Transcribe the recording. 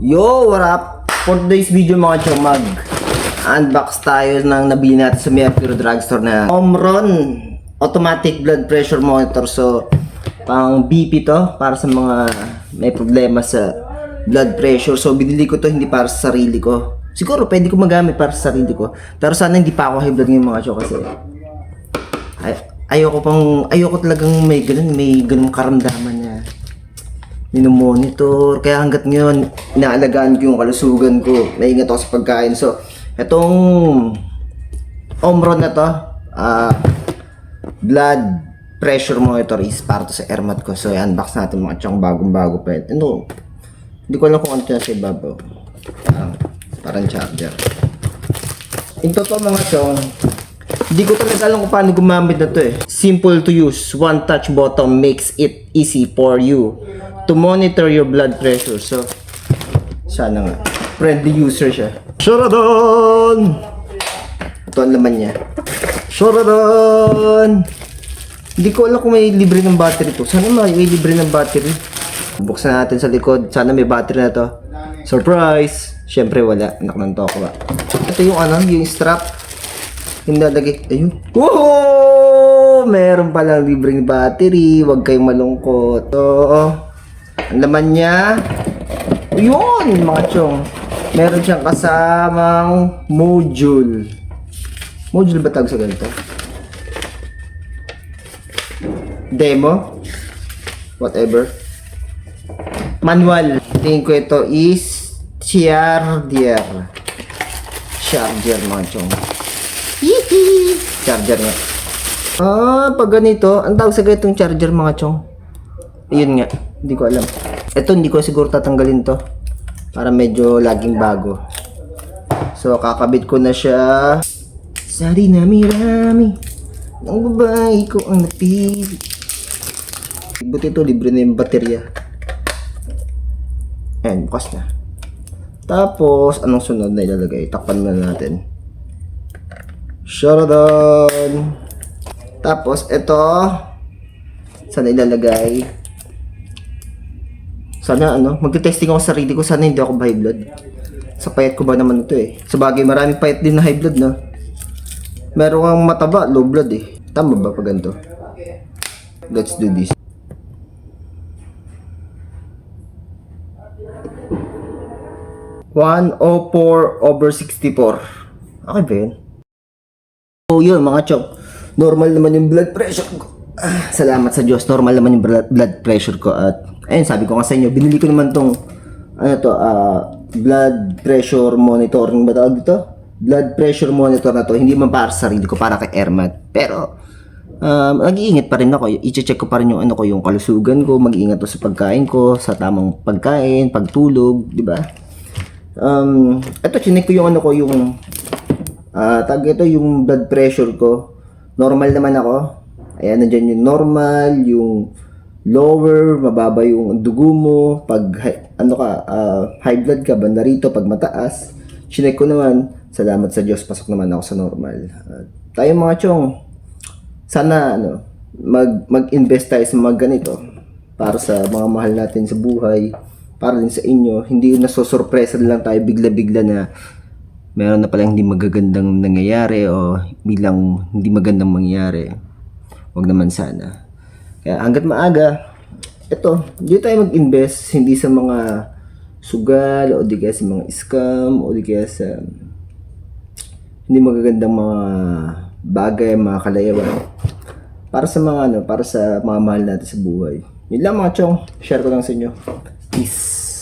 Yo, what up? For today's video mga chong, unbox tayo ng nabili natin sa Mercury Drugstore na Omron Automatic Blood Pressure Monitor. So, pang BP to, para sa mga may problema sa blood pressure. So, binili ko to hindi para sa sarili ko. Siguro pwede ko magamit para sa sarili ko. Pero sana hindi pa ako high blood ngayon mga chong, kasi ayoko talagang may ganun karamdaman na minomonitor. Kaya hanggat ngayon, inaalagaan ko yung kalusugan ko. Naingat ako sa pagkain. So, itong Omron na to, blood pressure monitor is para to sa airmat ko. So, i-unbox natin mga tiyang bagong-bago pa. Ano, hindi ko alam kung ano siya sa ibabaw. Parang charger. Ito to mga tiyang, hindi ko talaga alam kung paano gumamit na to eh. Simple to use. One touch button makes it easy for you to monitor your blood pressure. So, sana nga. Friendly user siya. Sharadon! Ito ang laman niya. Sharadon! Hindi ko alam kung may libre ng battery to. Sana may libre ng battery. Buksan natin sa likod. Sana may battery na to. Surprise! Siyempre wala. Anak ng tokwa. Ito yung yung strap. Hinalagay. Ayun. Woohoo! Meron palang libreng battery. Huwag kayong malungkot. So, ang laman niya, yun mga chong, meron siyang kasamang module. Module ba tawag sa ganito? Demo? Whatever. Manual. Tingin ko ito is charger. Charger mga chong. Hihi! Charger nga. Pag ganito, ang tawag sa ganitong charger mga chong. Ayun nga, hindi ko alam. Ito hindi ko siguro tatanggalin to para medyo laging bago. So kakabit ko na siya. Sari na mirami ng babae ko ang napili. Buti ito, libre na yung baterya. Ayan, bukas na. Tapos anong sunod na ilalagay? Takpan na natin. Sharadon. Tapos ito, saan ilalagay? Sana magte-testing ako sa sarili ko, sana hindi ako high blood. Sa payat ko ba naman ito eh. Sa bagay, maraming payat din na high blood, no? Meron kang mataba, low blood eh. Tama ba pag ganito? Let's do this. (104/64). Okay ba yun? So yun mga chok, normal naman yung blood pressure ko. Salamat sa Diyos, normal naman yung blood pressure ko. At ayun, sabi ko nga sa inyo, binili ko naman tong blood pressure monitoring ba tawag dito? Blood pressure monitor na to, hindi man para sa sarili ko, para kay airmat. Pero nag-iingat pa rin ako, i-check ko pa rin yung yung kalusugan ko, mag-iingat ako sa pagkain ko, sa tamang pagkain, pagtulog, di ba? Ito, chinek ko yung yung yung blood pressure ko. Normal naman ako. Ayan, nandiyan yung normal, yung lower, mababa yung dugo mo. Pag high blood ka, banda rito, pag mataas. Chinek ko naman, salamat sa Diyos, pasok naman ako sa normal. Tayo mga chong, sana mag-invest tayo sa mga ganito para sa mga mahal natin sa buhay, para din sa inyo. Hindi yung nasosurpresa lang tayo bigla-bigla na meron na palang hindi magagandang nangyayari o bilang hindi magandang mangyayari. Wag naman sana. Kaya hanggat maaga, hindi tayo mag-invest, hindi sa mga sugal o di kaya sa mga scam o di kaya sa hindi magagandang mga bagay, mga kalayawan. Para sa mga para sa mga mahal natin sa buhay. Yun lang mga chong, share ko lang sa inyo. Peace.